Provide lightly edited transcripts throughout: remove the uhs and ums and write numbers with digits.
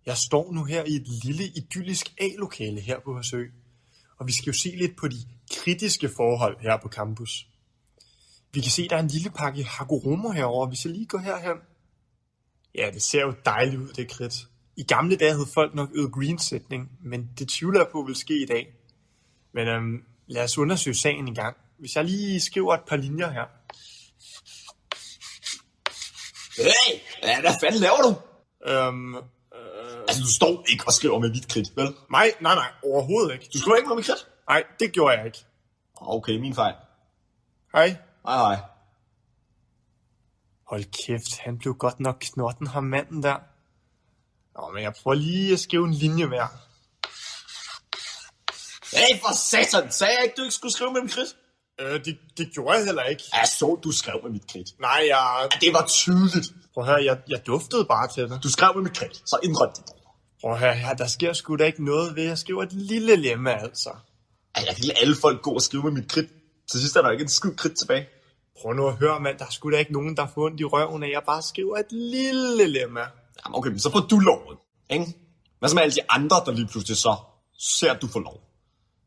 Jeg står nu her i et lille idyllisk A-lokale her på Hørsø, og vi skal jo se lidt på de kritiske forhold her på campus. Vi kan se, der er en lille pakke Hagoromo herovre, hvis jeg lige går herhen. Ja, det ser jo dejligt ud, det kridt. I gamle dage havde folk nok øget greensætning, men det tvivler jeg på vil ske i dag. Men lad os undersøge sagen i gang. Hvis jeg lige skriver et par linjer her. Hey, hvad fanden laver du? Altså, du står ikke og skriver med hvidt kridt, vel? Nej, overhovedet ikke. Du skriver ikke med kridt? Nej, det gjorde jeg ikke. Okay, min fejl. Hej. Hej. Hold kæft, han blev godt nok knotten, ham manden der. Nå, men jeg prøver lige at skrive en linje mere. Hey, for satan! Sagde jeg ikke, du ikke skulle skrive med kridt? Det gjorde jeg heller ikke. Ja, så du skrev med mit kridt. Nej, Ja, det var tydeligt. Prøv at høre, jeg duftede bare til det. Du skrev med mit kridt, så indrøm det. Prøv at høre her, der sker sgu da ikke noget ved, at jeg skriver et lille lemme, altså. Ej, jeg kan lade alle folk gå og skrive med mit kridt. Til sidst er der ikke en skid kridt tilbage. Prøv nu at høre, mand, der er sgu da ikke nogen, der får ondt i røven, at jeg bare skriver et lille lemme. Jamen okay, men så får du loven, ikke? Hvad så med alle de andre, der lige pludselig så ser, at du får lov?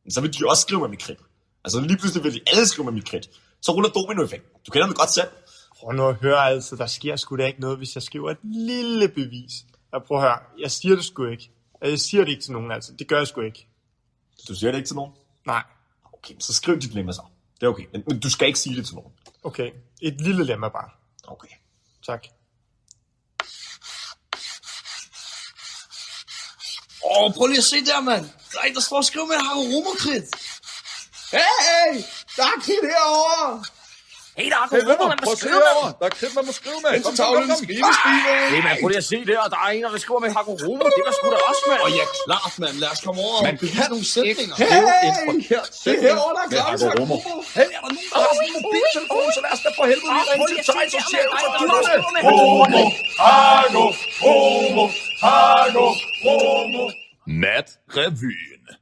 Men så vil de også skrive med mit kridt. Altså lige pludselig vil de alle skrive med mit kridt. Så ruller dominoeffekt. Du kender det godt selv. Prøv nu at høre, altså, der sker sgu da ikke noget, hvis jeg skriver et lille bevis. Ja, prøv at høre, jeg siger det sgu ikke. Jeg siger det ikke til nogen, altså. Det gør jeg sgu ikke. Du siger det ikke til nogen? Nej. Okay, så skriv dit lemma så. Det er okay, men du skal ikke sige det til nogen. Okay, et lille lemma bare. Okay. Tak. Prøv lige at se der, mand. Der er en, der står og skriver med Hagoromo-kridt. Hey, der er kridt herovre. Hey, der er Hagoromo, man må skrive med. Der er kridt, man må skrive med. Ind til tavlen, skriveskive. Hey, man, prøv lige at se der. Der er en, der skriver med Hagoromo. Det var sgu da også, mand. Ja, klart, mand. Lad os komme over. Man bevis nogle sætninger. Det er jo en forkert Det er sætning herovre, der er med klart. Hagoromo. Hey, er der nogen, der har sådan en mobiltelefon, så lad os da for helvede lige ringe til Thijs og Sjæl for dyrene. Nat Revyen.